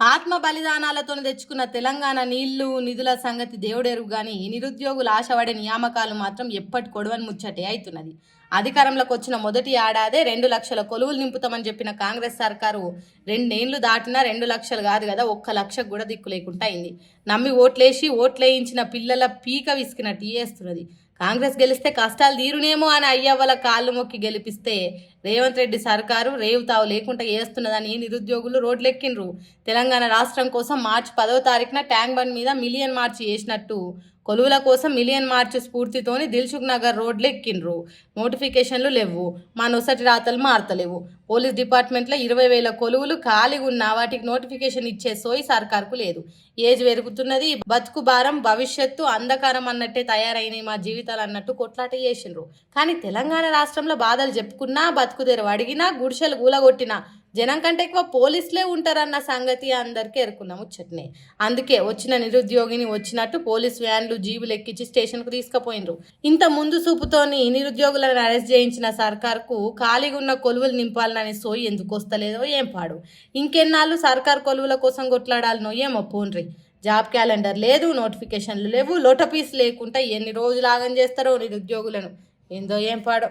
ఆత్మ బలిదానాలతో తెచ్చుకున్న తెలంగాణ నీళ్లు నిధుల సంగతి దేవుడెరుగు గాని నిరుద్యోగుల ఆశపడే నియామకాలు మాత్రం ఎప్పటి కొడవని ముచ్చటే అవుతున్నది. అధికారంలోకి వచ్చిన మొదటి ఏడాదే 2 లక్షల కొలువులు నింపుతామని చెప్పిన కాంగ్రెస్ సర్కారు 2 ఏళ్లు దాటినా 2 లక్షలు కాదు కదా, 1 లక్షకు కూడా దిక్కు లేకుండా అయింది. నమ్మి ఓట్లేయించిన పిల్లల పీక విసికినట్టు చేస్తున్నది. కాంగ్రెస్ గెలిస్తే కష్టాలు తీరునేమో అని అయ్యవ్వల కాళ్ళు మొక్కి గెలిపిస్తే రేవంత్ రెడ్డి సర్కారు రేవుతావు లేకుండా చేస్తున్నదని నిరుద్యోగులు రోడ్లెక్కిండ్రు. తెలంగాణ రాష్ట్రం కోసం మార్చి 10వ తారీఖున ట్యాంక్ బండ్ మీద మిలియన్ మార్చ్ చేసినట్టు కొలువుల కోసం మిలియన్ మార్చ్ స్ఫూర్తితోని దిల్సుఖ్ నగర్ రోడ్లు ఎక్కిండ్రు. నోటిఫికేషన్లు లేవు, మా నొసటి రాతలు మారతలేవు. పోలీస్ డిపార్ట్మెంట్లో 20,000 కొలువులు ఖాళీగా ఉన్నా వాటికి నోటిఫికేషన్ ఇచ్చే సోయి సర్కార్కు లేదు. ఏజ్ పెరుగుతున్నది, బతుకు భారం, భవిష్యత్తు అంధకారం అన్నట్టే తయారైనాయి మా జీవితాలు అన్నట్టు కొట్లాట చేసిండ్రు. కానీ తెలంగాణ రాష్ట్రంలో బాధలు చెప్పుకున్నా, బతుకు తెరవ అడిగినా, గుడిసెలు గూలగొట్టినా జనం కంటే ఎక్కువ పోలీసులే ఉంటారన్న సంగతి అందరికీ ఎరుకున్న ముచ్చట్నే. అందుకే వచ్చిన నిరుద్యోగిని వచ్చినట్టు పోలీస్ వ్యాన్లు జీబులు ఎక్కించి స్టేషన్కు తీసుకుపోయినరు. ఇంత ముందు చూపుతోని నిరుద్యోగులను అరెస్ట్ చేయించిన సర్కార్కు ఖాళీగా ఉన్న కొలువులు నింపాలనే సోయి ఎందుకు వస్తలేదో ఏం పాడు. ఇంకెన్నాళ్ళు సర్కార్ కొలువుల కోసం కొట్లాడాలనో ఏమో పోన్రి. జాబ్ క్యాలెండర్ లేదు, నోటిఫికేషన్లు లేవు, లోటపీస్ లేకుండా ఎన్ని రోజులు ఆగం చేస్తారో నిరుద్యోగులను. ఏందో ఏం పాడో.